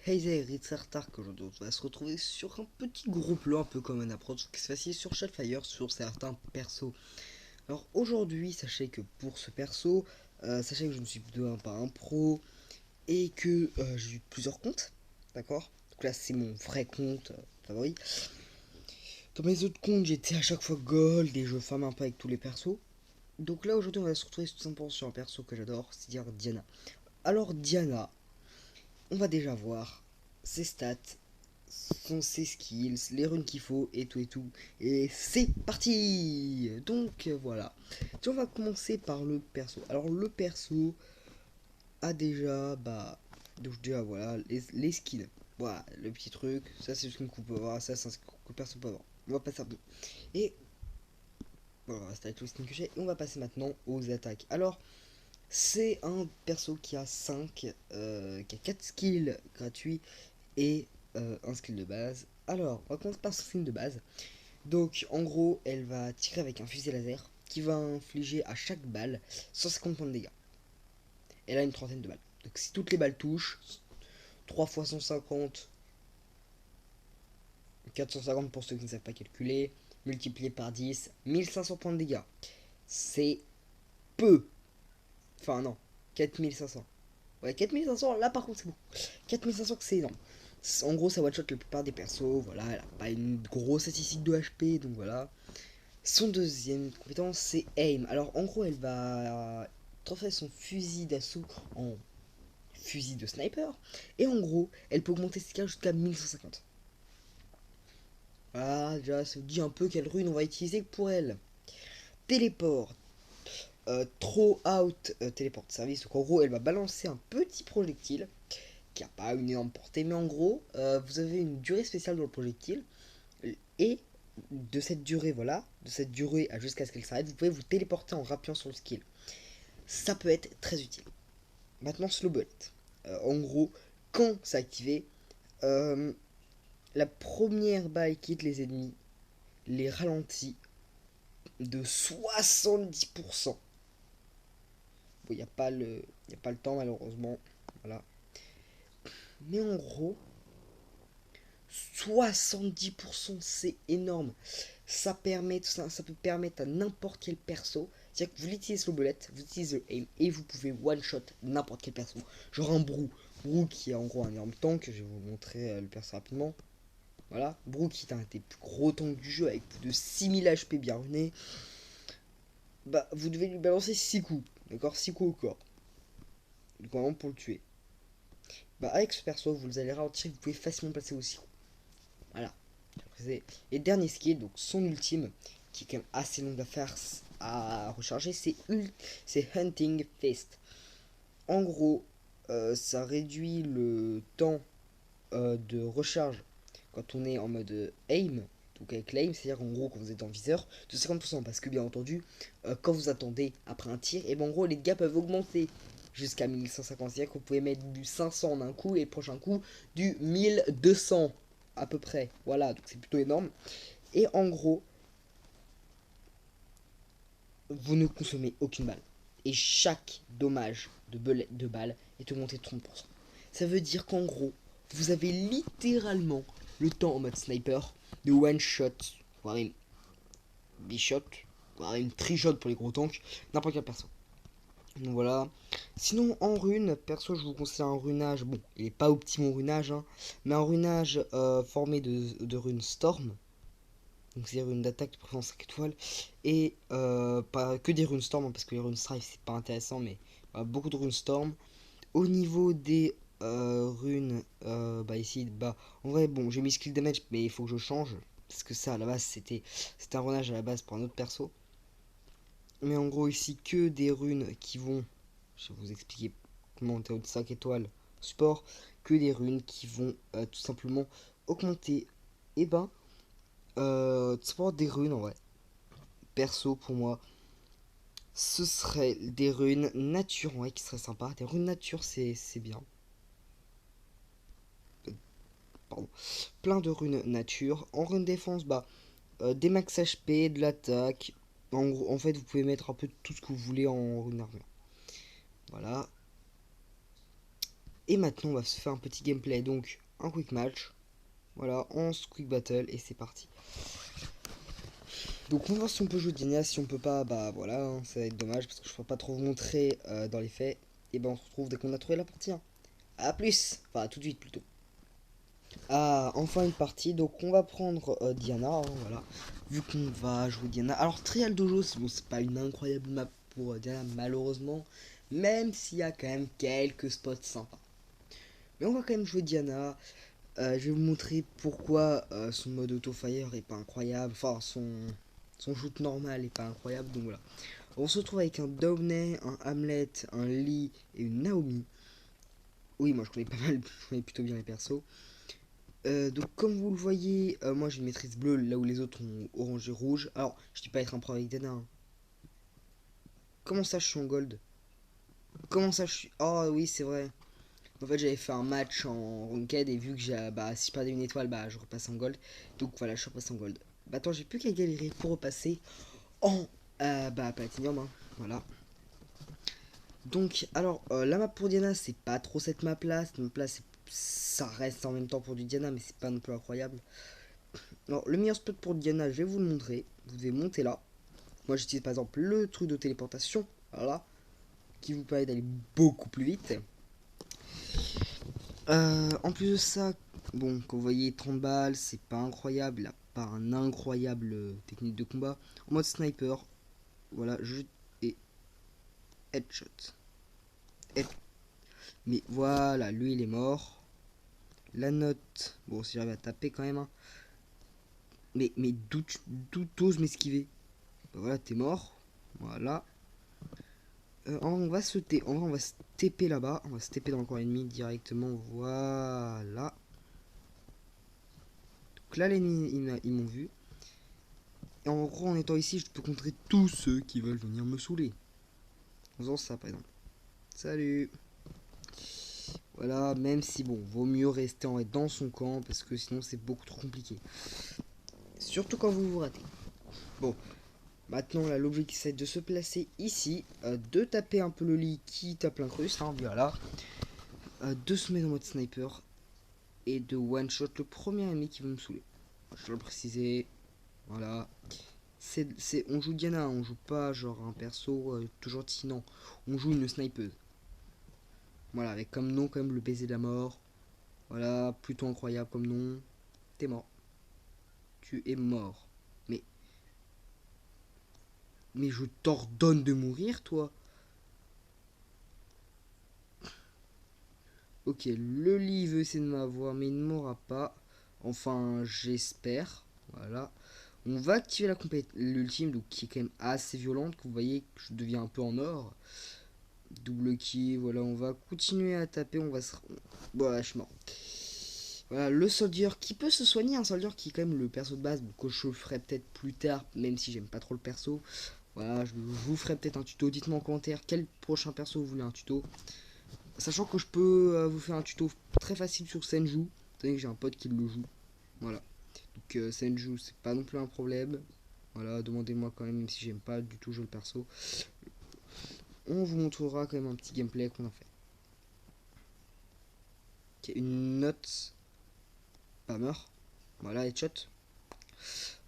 Hey there, it's Artark. Aujourd'hui, on va se retrouver sur un petit groupe là, un peu comme un approach qui se facile sur Shadowfire sur certains persos. Alors aujourd'hui, sachez que pour ce perso, sachez que je me suis plutôt un par un pro et que j'ai eu plusieurs comptes, d'accord. Donc là, c'est mon vrai compte favori. Dans mes autres comptes, j'étais à chaque fois gold et je farm un peu avec tous les persos. Donc là, aujourd'hui, on va se retrouver tout simplement sur un perso que j'adore, c'est-à-dire Diana. Alors Diana, on va déjà voir ses stats, ses skills, les runes qu'il faut et tout et tout. Et c'est parti. Donc voilà. On va commencer par le perso. Alors le perso a déjà donc déjà voilà les skins. Voilà le petit truc. Ça c'est ce qu'on peut avoir. Ça c'est ce que personne peut avoir. On va passer un peu. Et voilà, c'est avec le skin que j'ai. Et on va passer maintenant aux attaques. Alors c'est un perso qui a 5 qui a 4 skills gratuits et un skill de base. Alors, on va commencer par son skill de base. Donc, en gros, elle va tirer avec un fusil laser qui va infliger à chaque balle 150 points de dégâts. Elle a une trentaine de balles. Donc, si toutes les balles touchent, 3 fois 150, 450 pour ceux qui ne savent pas calculer, multiplié par 10, 1500 points de dégâts. C'est peu. Enfin, non, 4500. Ouais, 4500, là par contre, c'est bon. 4500, c'est énorme. En gros, ça one-shot la plupart des persos. Voilà, elle a pas une grosse statistique de HP, donc voilà. Son deuxième compétence, c'est aim. Alors, en gros, elle va transformer son fusil d'assaut en fusil de sniper. Et en gros, elle peut augmenter ses dégâts jusqu'à 1150. Ah, déjà, ça vous dit un peu quelle rune on va utiliser pour elle. Téléport. Throw out téléport service. Donc, en gros, elle va balancer un petit projectile qui a pas une énorme portée, mais en gros, vous avez une durée spéciale dans le projectile, et de cette durée, voilà, de cette durée jusqu'à ce qu'elle s'arrête, vous pouvez vous téléporter en rappuyant sur le skill. Ça peut être très utile. Maintenant, slow bullet. En gros, quand c'est activé, euh, la première balle qui hit les ennemis les ralentit de 70%. Bon, il n'y a, y a pas le temps malheureusement. Voilà. Mais en gros, 70% c'est énorme. Ça peut permettre à n'importe quel perso. C'est-à-dire que vous l'utilisez slow bullet, vous utilisez le aim et vous pouvez one shot n'importe quel perso. Genre un Brou. Brou qui est en gros un énorme tank. Je vais vous montrer le perso rapidement. Voilà. Brou qui est un des plus gros tanks du jeu avec plus de 6000 HP bien runé. Bah vous devez lui balancer 6 coups. D'accord, 6 coups au corps. Donc vraiment pour le tuer. Bah avec ce perso vous allez ralentir, vous pouvez facilement passer au 6 coups. Voilà. Et dernier skill, donc son ultime, qui est quand même assez long à faire à recharger, c'est Hunting Fist. En gros, ça réduit le temps de recharge quand on est en mode aim, donc avec l'aim, c'est-à-dire en gros quand vous êtes en viseur, de 50%, parce que bien entendu, quand vous attendez après un tir, et ben en gros les dégâts peuvent augmenter jusqu'à 1150, c'est-à-dire que vous pouvez mettre du 500 en un coup et le prochain coup du 1200 à peu près, voilà, donc c'est plutôt énorme. Et en gros, vous ne consommez aucune balle. Et chaque dommage de balle est augmenté de 30%. Ça veut dire qu'en gros, vous avez littéralement le temps en mode sniper de one shot, voire une b-shot, voire une tri-shot pour les gros tanks, n'importe quel perso. Donc voilà. Sinon, en rune, perso, je vous conseille un runage. Bon, il n'est pas optimum runage, hein, mais un runage formé de runes Storm. Donc c'est une d'attaque de préférence 5 étoiles. Et pas que des runes Storm, hein, parce que les runes Strife c'est pas intéressant, mais beaucoup de runes Storm. Au niveau des runes, bah ici, bah en vrai, bon, j'ai mis skill damage, mais il faut que je change. Parce que ça, à la base, c'était un runage à la base pour un autre perso. Mais en gros, ici, que des runes qui vont, je vais vous expliquer comment monter au 5 étoiles support, que des runes qui vont tout simplement augmenter, et ben, tout simplement des runes en vrai. Perso, pour moi, ce serait des runes nature, ouais, qui serait sympa. Des runes nature, c'est bien. Pardon. Plein de runes nature. En rune défense, bah, des max HP, de l'attaque. En gros, en fait, vous pouvez mettre un peu tout ce que vous voulez en rune armure. Voilà. Et maintenant, on va se faire un petit gameplay. Donc, un quick match. Voilà, 11 quick battle et c'est parti. Donc, on va voir si on peut jouer Diana. Si on peut pas, bah voilà, hein, ça va être dommage parce que je ne pourrais pas trop vous montrer dans les faits. Et ben, on se retrouve dès qu'on a trouvé la partie. Hein. A plus, enfin, à tout de suite plutôt. Ah, enfin une partie. Donc, on va prendre Diana. Hein, voilà, vu qu'on va jouer Diana. Alors, Trial Dojo, bon, c'est pas une incroyable map pour Diana, malheureusement. Même s'il y a quand même quelques spots sympas. Mais on va quand même jouer Diana. Je vais vous montrer pourquoi son mode auto-fire est pas incroyable. Enfin, son shoot normal est pas incroyable. Donc voilà. On se retrouve avec un Downey, un Hamlet, un Lee et une Naomi. Oui, moi je connais pas mal, je connais plutôt bien les persos. Donc comme vous le voyez, moi j'ai une maîtrise bleue là où les autres ont orange et rouge. Alors, je dis pas être un pro avec Dana. Hein. Comment ça je suis en gold? Comment ça je suis... Oh oui, c'est vrai. En fait, j'avais fait un match en ranked et vu que j'ai, bah, si je perdais une étoile, bah, je repasse en gold. Donc voilà, je suis repassé en gold. Bah, attends, j'ai plus qu'à galérer pour repasser en bah, platinum. Hein. Voilà. Donc, alors, la map pour Diana, c'est pas trop cette map là. Cette map là, ça reste en même temps pour du Diana, mais c'est pas non plus incroyable. Alors, le meilleur spot pour Diana, je vais vous le montrer. Vous devez monter là. Moi, j'utilise par exemple le truc de téléportation. Voilà. Qui vous permet d'aller beaucoup plus vite. En plus de ça, bon, quand vous voyez 30 balles, c'est pas incroyable, il a pas un incroyable technique de combat. En mode sniper, voilà, je et headshot. Mais voilà, lui il est mort. La note, bon, si j'arrive à taper quand même, hein. Mais d'où t'oses m'esquiver? Bah, voilà, t'es mort. Voilà. On va se on va se TP là-bas. On va se TP dans le coin ennemi directement. Voilà. Donc là, l'ennemi, ils m'ont vu. Et en gros, en étant ici, je peux contrer tous ceux qui veulent venir me saouler. En faisant ça, par exemple. Salut. Voilà, même si, bon, vaut mieux rester dans son camp, parce que sinon, c'est beaucoup trop compliqué. Surtout quand vous vous ratez. Bon, maintenant, là, l'objectif, c'est de se placer ici, de taper un peu le lit qui tape l'incruste, hein, voilà. De se mettre en mode sniper, et de one-shot le premier ennemi qui veut me saouler. Je dois le préciser, voilà. On joue Diana, on joue pas genre un perso tout gentil, non. On joue une snipeuse. Voilà, avec comme nom quand même le baiser de la mort. Voilà, plutôt incroyable comme nom. T'es mort. Tu es mort. Mais, mais je t'ordonne de mourir, toi. Ok, le lit veut essayer de m'avoir, mais il ne m'aura pas. Enfin, j'espère. Voilà. On va activer l'ultime, donc qui est quand même assez violente. Que vous voyez que je deviens un peu en or. Double kill, voilà, on va continuer à taper, on va se... Voilà, je suis mort. Voilà, le soldier qui peut se soigner, un soldier qui est quand même le perso de base, que je ferai peut-être plus tard, même si j'aime pas trop le perso. Voilà, je vous ferai peut-être un tuto, dites-moi en commentaire quel prochain perso vous voulez un tuto. Sachant que je peux vous faire un tuto très facile sur Senju, vous savez que j'ai un pote qui le joue. Voilà, donc Senju c'est pas non plus un problème. Voilà, demandez-moi quand même si j'aime pas du tout jouer le perso. On vous montrera quand même un petit gameplay qu'on a fait. Une note pas mort. Voilà, headshot.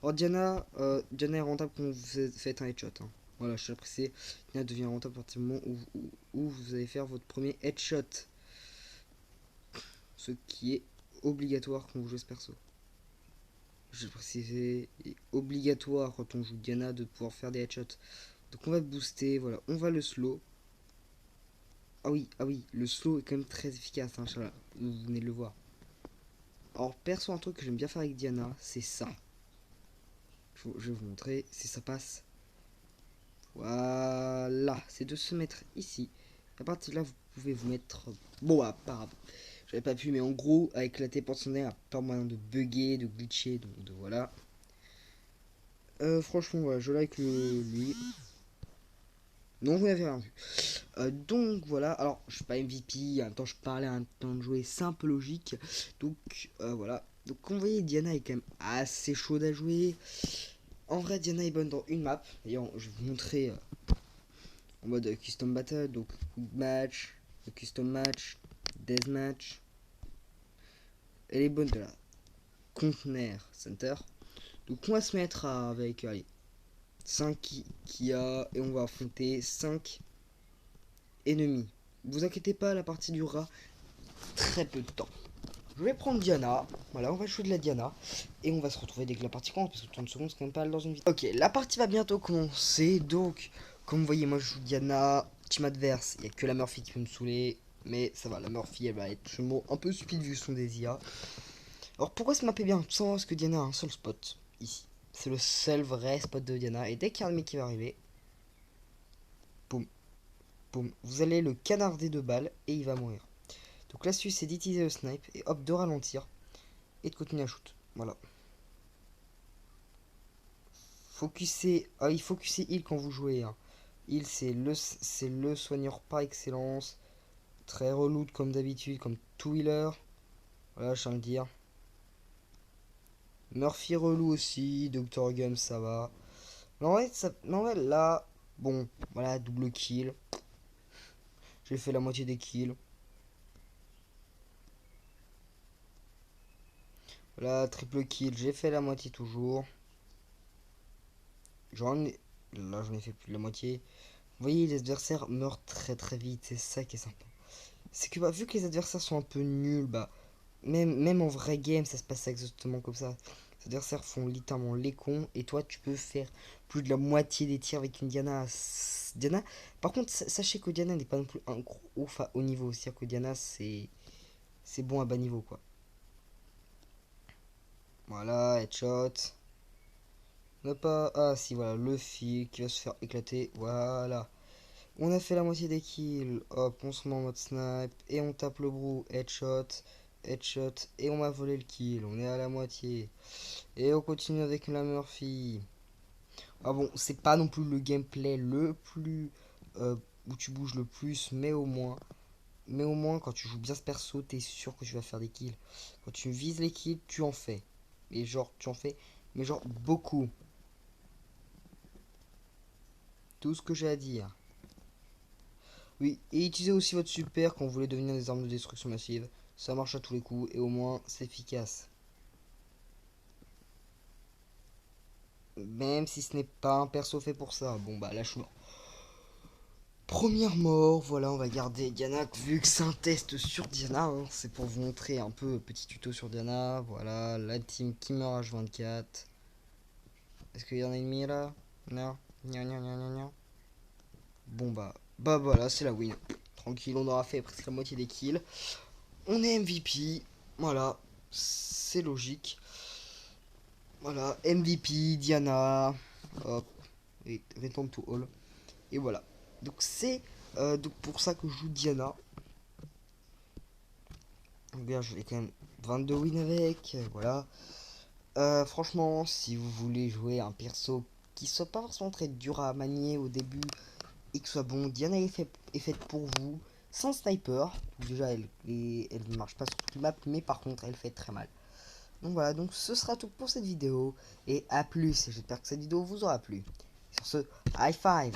Alors Diana, Diana est rentable quand vous faites un headshot. Hein. Voilà, je suis apprécié. Diana devient rentable à partir du moment où vous allez faire votre premier headshot. Ce qui est obligatoire quand vous jouez ce perso. Je précise, est obligatoire quand on joue Diana de pouvoir faire des headshots. Donc on va booster, voilà, on va le slow. Ah oui, le slow est quand même très efficace, hein, vous venez de le voir. Alors perso, un truc que j'aime bien faire avec Diana, c'est ça. Je vais vous montrer si ça passe. Voilà, c'est de se mettre ici. À partir de là, vous pouvez vous mettre... Bon, ah, pas grave. J'avais pas pu, mais en gros, avec la téléportation, à pas moyen de bugger, de glitcher, donc de voilà. Franchement, voilà, je like lui. Non, vous n'avez rien vu. Donc voilà, alors je suis pas MVP, en même temps je parlais en même temps de jouer, c'est un peu logique. Donc voilà. Donc comme vous voyez, Diana est quand même assez chaude à jouer. En vrai, Diana est bonne dans une map. D'ailleurs, je vais vous montrer en mode custom battle. Donc match, custom match. Deathmatch. Elle est bonne de la Container Center. Donc on va se mettre avec allez, 5 qui a et on va affronter 5 ennemis. Vous inquiétez pas, la partie durera très peu de temps. Je vais prendre Diana. Voilà, on va jouer de la Diana. Et on va se retrouver dès que la partie commence. Parce que 30 secondes, c'est quand même pas dans une vidéo. Ok, la partie va bientôt commencer. Donc, comme vous voyez, moi je joue Diana. Team adverse, il n'y a que la Murphy qui peut me saouler. Mais ça va, la Murphy, elle va être un peu stupide vu son désir. Alors, pourquoi ce map est bien? Tout simplement parce que Diana a un seul spot. Ici. C'est le seul vrai spot de Diana. Et dès qu'il y a un ennemi qui va arriver, boum, boum, vous allez le canarder de balles et il va mourir. Donc l'astuce c'est d'utiliser le snipe et hop de ralentir et de continuer à shoot. Voilà. Focussez, il focussez heal quand vous jouez. Hein. Heal c'est le soigneur par excellence. Très relou comme d'habitude, comme tout healer. Voilà, je viens de le dire. Murphy relou aussi, Dr. Gum ça va. Non ouais, là, bon, voilà, double kill. J'ai fait la moitié des kills. Voilà, triple kill, j'ai fait la moitié toujours. J'en ai... Là, j'en ai fait plus de la moitié. Vous voyez, les adversaires meurent très très vite, c'est ça qui est sympa. C'est que bah, vu que les adversaires sont un peu nuls, bah, même en vrai game, ça se passe exactement comme ça. Les adversaires font littéralement les cons, et toi, tu peux faire plus de la moitié des tirs avec une Diana. Diana, par contre, sachez que Diana n'est pas non plus un gros ouf à haut niveau. C'est-à-dire que Diana, c'est bon à bas niveau, quoi. Voilà, headshot. On n'a pas... Ah, si, voilà, le fil qui va se faire éclater. Voilà. On a fait la moitié des kills. Hop, on se met en mode snipe. Et on tape le brou. Headshot. Headshot. Et on a volé le kill. On est à la moitié. Et on continue avec la Murphy. Ah bon, c'est pas non plus le gameplay le plus... où tu bouges le plus. Mais au moins, quand tu joues bien ce perso, t'es sûr que tu vas faire des kills. Quand tu vises les kills, tu en fais. Et genre, tu en fais... Mais genre, beaucoup. Tout ce que j'ai à dire. Oui, et utilisez aussi votre super quand vous voulez devenir des armes de destruction massive. Ça marche à tous les coups et au moins c'est efficace. Même si ce n'est pas un perso fait pour ça. Bon bah là je suis mort. Première mort, voilà on va garder Diana vu que c'est un test sur Diana. Hein, c'est pour vous montrer un peu petit tuto sur Diana. Voilà la team qui meurt H24. Est-ce qu'il y en a ennemi là? Non. Bon bah voilà c'est la win. Tranquille on aura fait presque la moitié des kills. On est MVP, voilà, c'est logique. Voilà, MVP, Diana, hop, et Return to All. Et voilà. Donc c'est donc pour ça que je joue Diana. Donc bien, je vais quand même 22 wins avec, voilà. Franchement, si vous voulez jouer un perso qui soit pas forcément très dur à manier au début et que soit bon, Diana est faite pour vous. Sans sniper, déjà elle ne marche pas sur toute la map, mais par contre elle fait très mal. Donc voilà, donc ce sera tout pour cette vidéo. Et à plus, j'espère que cette vidéo vous aura plu. Sur ce, high five!